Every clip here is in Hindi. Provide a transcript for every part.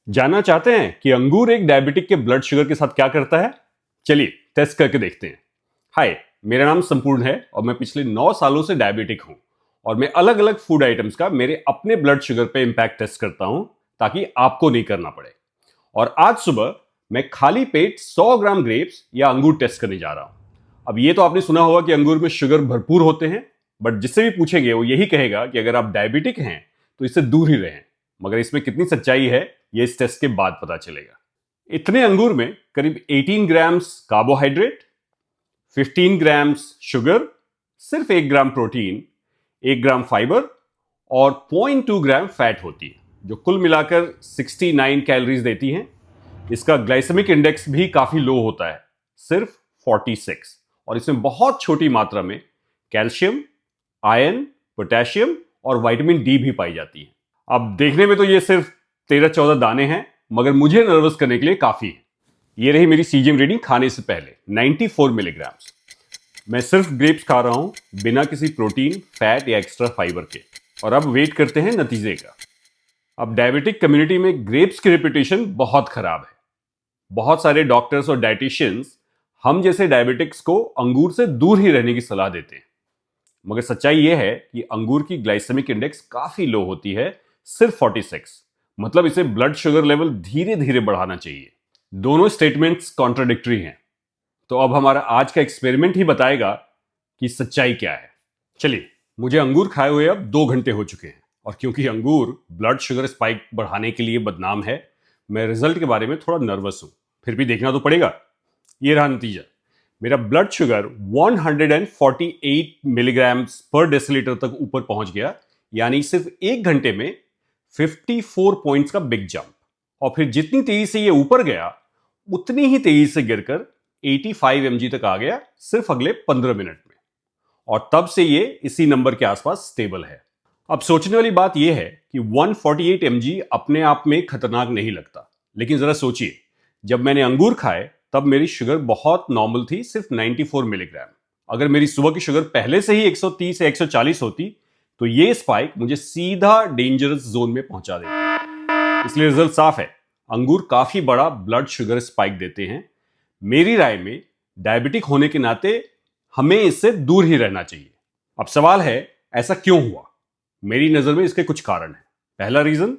जानना चाहते हैं कि अंगूर एक डायबिटिक के ब्लड शुगर के साथ क्या करता है? चलिए टेस्ट करके देखते हैं। हाय, मेरा नाम संपूर्ण है और मैं पिछले 9 सालों से डायबिटिक हूं और मैं अलग अलग फूड आइटम्स का मेरे अपने ब्लड शुगर पे इंपैक्ट टेस्ट करता हूं ताकि आपको नहीं करना पड़े। और आज सुबह मैं खाली पेट 100 ग्राम ग्रेप्स या अंगूर टेस्ट करने जा रहा हूं। अब ये तो आपने सुना होगा कि अंगूर में शुगर भरपूर होते हैं, बट जिससे भी पूछेंगे वो यही कहेगा कि अगर आप डायबिटिक हैं तो इससे दूर ही रहें। मगर इसमें कितनी सच्चाई है ये इस टेस्ट के बाद पता चलेगा। इतने अंगूर में करीब 18 ग्राम्स कार्बोहाइड्रेट, 15 ग्राम्स शुगर, सिर्फ 1 ग्राम प्रोटीन, 1 ग्राम फाइबर और 0.2 ग्राम फैट होती है, जो कुल मिलाकर 69 कैलोरीज देती हैं। इसका ग्लाइसेमिक इंडेक्स भी काफी लो होता है, सिर्फ 46, और इसमें बहुत छोटी मात्रा में कैल्शियम, आयरन, पोटेशियम और विटामिन डी भी पाई जाती है। अब देखने में तो ये सिर्फ 13-14 दाने हैं, मगर मुझे नर्वस करने के लिए काफी है। ये रही मेरी सीजीएम रीडिंग खाने से पहले, 94 मिलीग्राम। मैं सिर्फ ग्रेप्स खा रहा हूं, बिना किसी प्रोटीन, फैट या एक्स्ट्रा फाइबर के। और अब वेट करते हैं नतीजे का। अब डायबिटिक कम्युनिटी में ग्रेप्स की रेपुटेशन बहुत खराब है। बहुत सारे डॉक्टर्स और डाइटिशियंस हम जैसे डायबिटिक्स को अंगूर से दूर ही रहने की सलाह देते हैं। मगर सच्चाई यह है कि अंगूर की ग्लाइसेमिक इंडेक्स काफी लो होती है, सिर्फ 46। मतलब इसे ब्लड शुगर लेवल धीरे धीरे बढ़ाना चाहिए। दोनों स्टेटमेंट्स कॉन्ट्राडिक्टरी हैं। तो अब हमारा आज का एक्सपेरिमेंट ही बताएगा कि सच्चाई क्या है। चलिए, मुझे अंगूर खाए हुए अब 2 घंटे हो चुके हैं, और क्योंकि अंगूर ब्लड शुगर स्पाइक बढ़ाने के लिए बदनाम है, मैं रिजल्ट के बारे में थोड़ा नर्वस हूं। फिर भी देखना तो पड़ेगा। ये रहा नतीजा। मेरा ब्लड शुगर 148 मिलीग्राम पर डेसिलीटर तक ऊपर पहुंच गया, यानी सिर्फ 1 घंटे में 54 पॉइंट्स का बिग जंप। और फिर जितनी तेजी से ये ऊपर गया, उतनी ही तेजी से गिरकर 85 mg तक आ गया, सिर्फ अगले 15 मिनट में। और तब से ये इसी नंबर के आसपास स्टेबल है। अब सोचने वाली बात यह है कि 148 mg अपने आप में खतरनाक नहीं लगता, लेकिन जरा सोचिए, जब मैंने अंगूर खाए तब मेरी शुगर बहुत नॉर्मल थी, सिर्फ 94 मिलीग्राम। अगर मेरी सुबह की शुगर पहले से ही 130 या 140 होती तो ये स्पाइक मुझे सीधा डेंजरस जोन में पहुंचा देता। इसलिए रिजल्ट साफ है, अंगूर काफी बड़ा ब्लड शुगर स्पाइक देते हैं। मेरी राय में डायबिटिक होने के नाते हमें इससे दूर ही रहना चाहिए। अब सवाल है, ऐसा क्यों हुआ? मेरी नजर में इसके कुछ कारण हैं। पहला रीजन,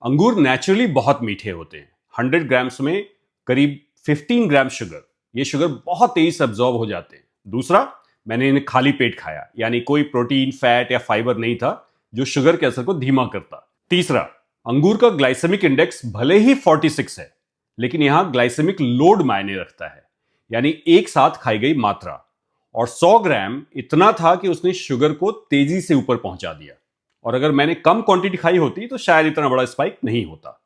अंगूर नेचुरली बहुत मीठे होते हैं। 100 ग्राम्स में करीब 15 ग्राम शुगर, ये शुगर बहुत तेजी से अब्जॉर्ब हो जाते हैं। दूसरा, मैंने इन्हें खाली पेट खाया, यानी कोई प्रोटीन, फैट या फाइबर नहीं था जो शुगर के असर को धीमा करता। तीसरा, अंगूर का ग्लाइसेमिक इंडेक्स भले ही 46 है, लेकिन यहां ग्लाइसेमिक लोड मायने रखता है, यानी एक साथ खाई गई मात्रा। और 100 ग्राम इतना था कि उसने शुगर को तेजी से ऊपर पहुंचा दिया, और अगर मैंने कम क्वांटिटी खाई होती तो शायद इतना बड़ा स्पाइक नहीं होता।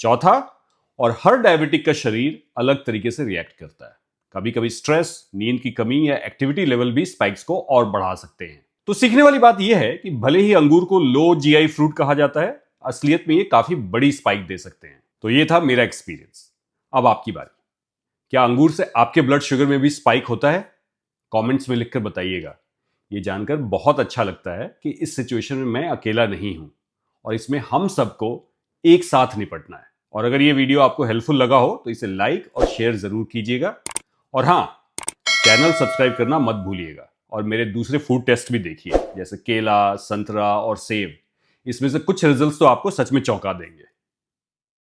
चौथा, और हर डायबिटिक का शरीर अलग तरीके से रिएक्ट करता है। कभी कभी स्ट्रेस, नींद की कमी या एक्टिविटी लेवल भी स्पाइक्स को और बढ़ा सकते हैं। तो सीखने वाली बात यह है कि भले ही अंगूर को लो जीआई फ्रूट कहा जाता है, असलियत में ये काफी बड़ी स्पाइक दे सकते हैं। तो ये था मेरा एक्सपीरियंस। अब आपकी बारी। क्या अंगूर से आपके ब्लड शुगर में भी स्पाइक होता है? कमेंट्स में लिखकर बताइएगा। ये जानकर बहुत अच्छा लगता है कि इस सिचुएशन में मैं अकेला नहीं हूं, और इसमें हम सबको एक साथ निपटना है। और अगर ये वीडियो आपको हेल्पफुल लगा हो तो इसे लाइक और शेयर जरूर कीजिएगा। और हाँ, चैनल सब्सक्राइब करना मत भूलिएगा। और मेरे दूसरे फूड टेस्ट भी देखिए, जैसे केला, संतरा और सेब। इसमें से कुछ रिजल्ट्स तो आपको सच में चौंका देंगे।